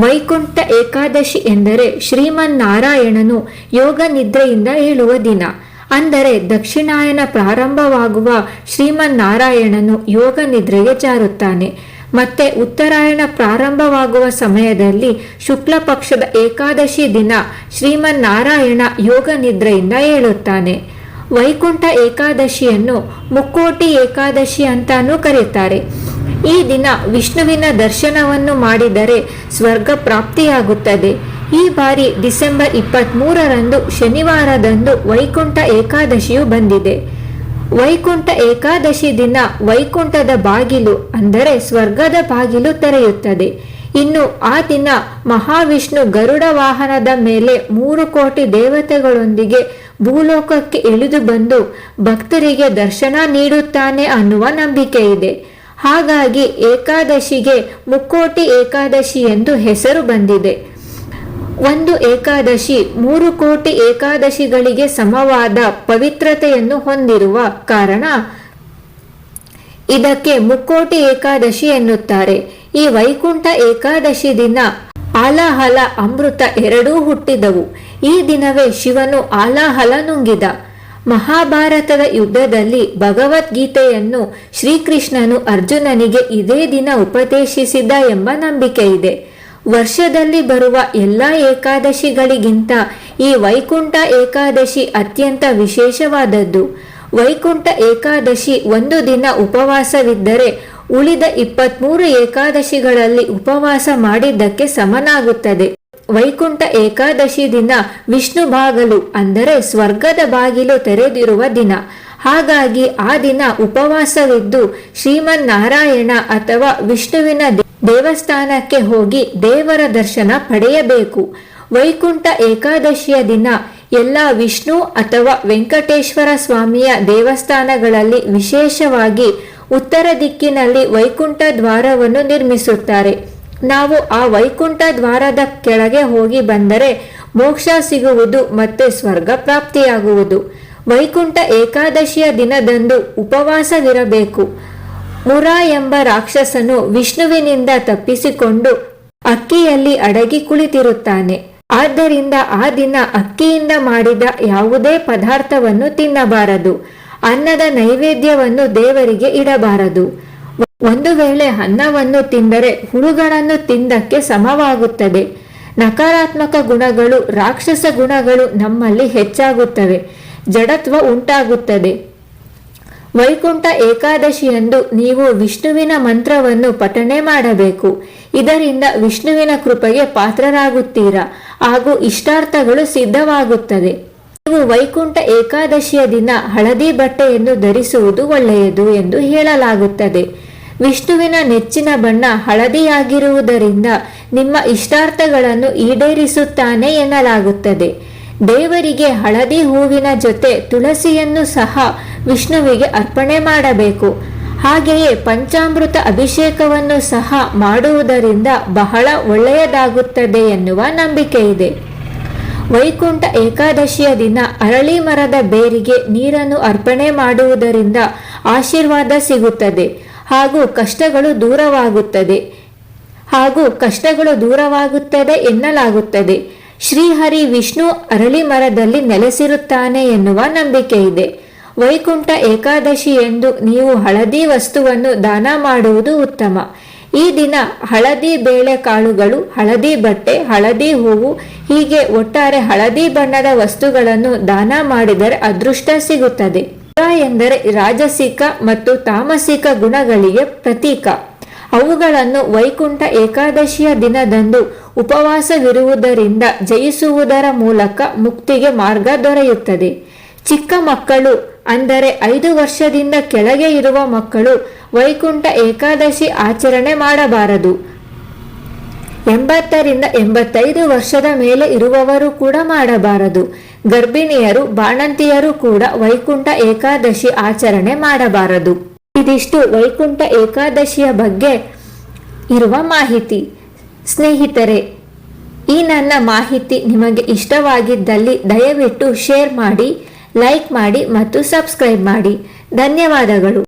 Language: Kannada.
ವೈಕುಂಠ ಏಕಾದಶಿ ಎಂದರೆ ಶ್ರೀಮನ್ನಾರಾಯಣನು ಯೋಗ ನಿದ್ರೆಯಿಂದ ಏಳುವ ದಿನ. ಅಂದರೆ ದಕ್ಷಿಣಾಯನ ಪ್ರಾರಂಭವಾಗುವ ಶ್ರೀಮನ್ನಾರಾಯಣನು ಯೋಗ ನಿದ್ರೆಗೆ ಜಾರುತ್ತಾನೆ. ಮತ್ತೆ ಉತ್ತರಾಯಣ ಪ್ರಾರಂಭವಾಗುವ ಸಮಯದಲ್ಲಿ ಶುಕ್ಲ ಪಕ್ಷದ ಏಕಾದಶಿ ದಿನ ಶ್ರೀಮನ್ನಾರಾಯಣ ಯೋಗ ನಿದ್ರೆಯಿಂದ ಏಳುತ್ತಾನೆ. ವೈಕುಂಠ ಏಕಾದಶಿಯನ್ನು ಮುಕ್ಕೋಟಿ ಏಕಾದಶಿ ಅಂತಾನೂ ಕರೆಯುತ್ತಾರೆ. ಈ ದಿನ ವಿಷ್ಣುವಿನ ದರ್ಶನವನ್ನು ಮಾಡಿದರೆ ಸ್ವರ್ಗ ಪ್ರಾಪ್ತಿಯಾಗುತ್ತದೆ. ಈ ಬಾರಿ ಡಿಸೆಂಬರ್ 23ರಂದು ಶನಿವಾರದಂದು ವೈಕುಂಠ ಏಕಾದಶಿಯು ಬಂದಿದೆ. ವೈಕುಂಠ ಏಕಾದಶಿ ದಿನ ವೈಕುಂಠದ ಬಾಗಿಲು ಅಂದರೆ ಸ್ವರ್ಗದ ಬಾಗಿಲು ತೆರೆಯುತ್ತದೆ. ಇನ್ನು ಆ ದಿನ ಮಹಾವಿಷ್ಣು ಗರುಡ ವಾಹನದ ಮೇಲೆ 3 ಕೋಟಿ ದೇವತೆಗಳೊಂದಿಗೆ ಭೂಲೋಕಕ್ಕೆ ಇಳಿದು ಬಂದು ಭಕ್ತರಿಗೆ ದರ್ಶನ ನೀಡುತ್ತಾನೆ ಅನ್ನುವ ನಂಬಿಕೆ ಇದೆ. ಹಾಗಾಗಿ ಏಕಾದಶಿಗೆ ಮುಕ್ಕೋಟಿ ಏಕಾದಶಿ ಎಂದು ಹೆಸರು ಬಂದಿದೆ. ಒಂದು ಏಕಾದಶಿ 3 ಕೋಟಿ ಏಕಾದಶಿಗಳಿಗೆ ಸಮವಾದ ಪವಿತ್ರತೆಯನ್ನು ಹೊಂದಿರುವ ಕಾರಣ ಇದಕ್ಕೆ ಮುಕ್ಕೋಟಿ ಏಕಾದಶಿ ಎನ್ನುತ್ತಾರೆ. ಈ ವೈಕುಂಠ ಏಕಾದಶಿ ದಿನ ಆಲಾಹಲ ಅಮೃತ ಎರಡೂ ಹುಟ್ಟಿದವು. ಈ ದಿನವೇ ಶಿವನು ಆಲಾಹಲ ನುಂಗಿದ. ಮಹಾಭಾರತದ ಯುದ್ಧದಲ್ಲಿ ಭಗವದ್ಗೀತೆಯನ್ನು ಶ್ರೀಕೃಷ್ಣನು ಅರ್ಜುನನಿಗೆ ಇದೇ ದಿನ ಉಪದೇಶಿಸಿದ ಎಂಬ ನಂಬಿಕೆ ಇದೆ. ವರ್ಷದಲ್ಲಿ ಬರುವ ಎಲ್ಲ ಏಕಾದಶಿಗಳಿಗಿಂತ ಈ ವೈಕುಂಠ ಏಕಾದಶಿ ಅತ್ಯಂತ ವಿಶೇಷವಾದದ್ದು. ವೈಕುಂಠ ಏಕಾದಶಿ ಒಂದು ದಿನ ಉಪವಾಸವಿದ್ದರೆ ಉಳಿದ 23 ಏಕಾದಶಿಗಳಲ್ಲಿ ಉಪವಾಸ ಮಾಡಿದ್ದಕ್ಕೆ ಸಮನಾಗುತ್ತದೆ. ವೈಕುಂಠ ಏಕಾದಶಿ ದಿನ ವಿಷ್ಣು ಬಾಗಲು ಅಂದರೆ ಸ್ವರ್ಗದ ಬಾಗಿಲು ತೆರೆದಿರುವ ದಿನ. ಹಾಗಾಗಿ ಆ ದಿನ ಉಪವಾಸವಿದ್ದು ಶ್ರೀಮನ್ನಾರಾಯಣ ಅಥವಾ ವಿಷ್ಣುವಿನ ದೇವಸ್ಥಾನಕ್ಕೆ ಹೋಗಿ ದೇವರ ದರ್ಶನ ಪಡೆಯಬೇಕು. ವೈಕುಂಠ ಏಕಾದಶಿಯ ದಿನ ಎಲ್ಲ ವಿಷ್ಣು ಅಥವಾ ವೆಂಕಟೇಶ್ವರ ಸ್ವಾಮಿಯ ದೇವಸ್ಥಾನಗಳಲ್ಲಿ ವಿಶೇಷವಾಗಿ ಉತ್ತರ ದಿಕ್ಕಿನಲ್ಲಿ ವೈಕುಂಠ ದ್ವಾರವನ್ನು ನಿರ್ಮಿಸುತ್ತಾರೆ. ನಾವು ಆ ವೈಕುಂಠ ದ್ವಾರದ ಕೆಳಗೆ ಹೋಗಿ ಬಂದರೆ ಮೋಕ್ಷ ಸಿಗುವುದು ಮತ್ತೆ ಸ್ವರ್ಗ ಪ್ರಾಪ್ತಿಯಾಗುವುದು. ವೈಕುಂಠ ಏಕಾದಶಿಯ ದಿನದಂದು ಉಪವಾಸವಿರಬೇಕು. ಮುರ ಎಂಬ ರಾಕ್ಷಸನು ವಿಷ್ಣುವಿನಿಂದ ತಪ್ಪಿಸಿಕೊಂಡು ಅಕ್ಕಿಯಲ್ಲಿ ಅಡಗಿ ಕುಳಿತಿರುತ್ತಾನೆ. ಆದ್ದರಿಂದ ಆ ದಿನ ಅಕ್ಕಿಯಿಂದ ಮಾಡಿದ ಯಾವುದೇ ಪದಾರ್ಥವನ್ನು ತಿನ್ನಬಾರದು. ಅನ್ನದ ನೈವೇದ್ಯವನ್ನು ದೇವರಿಗೆ ಇಡಬಾರದು. ಒಂದು ವೇಳೆ ಅನ್ನವನ್ನು ತಿಂದರೆ ಹುಳುಗಳನ್ನು ತಿಂದಕ್ಕೆ ಸಮವಾಗುತ್ತದೆ. ನಕಾರಾತ್ಮಕ ಗುಣಗಳು, ರಾಕ್ಷಸ ಗುಣಗಳು ನಮ್ಮಲ್ಲಿ ಹೆಚ್ಚಾಗುತ್ತವೆ. ಜಡತ್ವ ಉಂಟಾಗುತ್ತದೆ. ವೈಕುಂಠ ಏಕಾದಶಿಯಂದು ನೀವು ವಿಷ್ಣುವಿನ ಮಂತ್ರವನ್ನು ಪಠನೆ ಮಾಡಬೇಕು. ಇದರಿಂದ ವಿಷ್ಣುವಿನ ಕೃಪೆಗೆ ಪಾತ್ರರಾಗುತ್ತೀರಾ ಹಾಗೂ ಇಷ್ಟಾರ್ಥಗಳು ಸಿದ್ಧವಾಗುತ್ತದೆ. ನೀವು ವೈಕುಂಠ ಏಕಾದಶಿಯ ದಿನ ಹಳದಿ ಬಟ್ಟೆಯನ್ನು ಧರಿಸುವುದು ಒಳ್ಳೆಯದು ಎಂದು ಹೇಳಲಾಗುತ್ತದೆ. ವಿಷ್ಣುವಿನ ನೆಚ್ಚಿನ ಬಣ್ಣ ಹಳದಿಯಾಗಿರುವುದರಿಂದ ನಿಮ್ಮ ಇಷ್ಟಾರ್ಥಗಳನ್ನು ಈಡೇರಿಸುತ್ತಾನೆ ಎನ್ನಲಾಗುತ್ತದೆ. ದೇವರಿಗೆ ಹಳದಿ ಹೂವಿನ ಜೊತೆ ತುಳಸಿಯನ್ನು ಸಹ ವಿಷ್ಣುವಿಗೆ ಅರ್ಪಣೆ ಮಾಡಬೇಕು. ಹಾಗೆಯೇ ಪಂಚಾಮೃತ ಅಭಿಷೇಕವನ್ನು ಸಹ ಮಾಡುವುದರಿಂದ ಬಹಳ ಒಳ್ಳೆಯದಾಗುತ್ತದೆ ಎನ್ನುವ ನಂಬಿಕೆ ಇದೆ. ವೈಕುಂಠ ಏಕಾದಶಿಯ ದಿನ ಅರಳಿ ಮರದ ಬೇರಿಗೆ ನೀರನ್ನು ಅರ್ಪಣೆ ಮಾಡುವುದರಿಂದ ಆಶೀರ್ವಾದ ಸಿಗುತ್ತದೆ ಹಾಗೂ ಕಷ್ಟಗಳು ದೂರವಾಗುತ್ತದೆ ಎನ್ನಲಾಗುತ್ತದೆ. ಶ್ರೀಹರಿ ವಿಷ್ಣು ಅರಳಿ ಮರದಲ್ಲಿ ನೆಲೆಸಿರುತ್ತಾನೆ ಎನ್ನುವ ನಂಬಿಕೆ ಇದೆ. ವೈಕುಂಠ ಏಕಾದಶಿ ಎಂದು ನೀವು ಹಳದಿ ವಸ್ತುವನ್ನು ದಾನ ಮಾಡುವುದು ಉತ್ತಮ. ಈ ದಿನ ಹಳದಿ ಬೇಳೆಕಾಳುಗಳು, ಹಳದಿ ಬಟ್ಟೆ, ಹಳದಿ ಹೂವು ಹೀಗೆ ಒಟ್ಟಾರೆ ಹಳದಿ ಬಣ್ಣದ ವಸ್ತುಗಳನ್ನು ದಾನ ಮಾಡಿದರೆ ಅದೃಷ್ಟ ಸಿಗುತ್ತದೆ. ಎಂದರೆ ರಾಜಸಿಕ ಮತ್ತು ತಾಮಸಿಕ ಗುಣಗಳಿಗೆ ಪ್ರತೀಕ. ಅವುಗಳನ್ನು ವೈಕುಂಠ ಏಕಾದಶಿಯ ದಿನದಂದು ಉಪವಾಸವಿರುವುದರಿಂದ ಜಯಿಸುವುದರ ಮೂಲಕ ಮುಕ್ತಿಗೆ ಮಾರ್ಗ ದೊರೆಯುತ್ತದೆ. ಚಿಕ್ಕ ಮಕ್ಕಳು ಅಂದರೆ 5 ವರ್ಷದಿಂದ ಕೆಳಗೆ ಇರುವ ಮಕ್ಕಳು ವೈಕುಂಠ ಏಕಾದಶಿ ಆಚರಣೆ ಮಾಡಬಾರದು. 80ರಿಂದ 85 ವರ್ಷದ ಮೇಲೆ ಇರುವವರು ಕೂಡ ಮಾಡಬಾರದು. ಗರ್ಭಿಣಿಯರು, ಬಾಣಂತಿಯರು ಕೂಡ ವೈಕುಂಠ ಏಕಾದಶಿ ಆಚರಣೆ ಮಾಡಬಾರದು. ಇದಿಷ್ಟು ವೈಕುಂಠ ಏಕಾದಶಿಯ ಬಗ್ಗೆ ಇರುವ ಮಾಹಿತಿ. ಸ್ನೇಹಿತರೆ, ಈ ನನ್ನ ಮಾಹಿತಿ ನಿಮಗೆ ಇಷ್ಟವಾಗಿದ್ದಲ್ಲಿ ದಯವಿಟ್ಟು ಶೇರ್ ಮಾಡಿ, ಲೈಕ್ ಮಾಡಿ ಮತ್ತು ಸಬ್ಸ್ಕ್ರೈಬ್ ಮಾಡಿ. ಧನ್ಯವಾದಗಳು.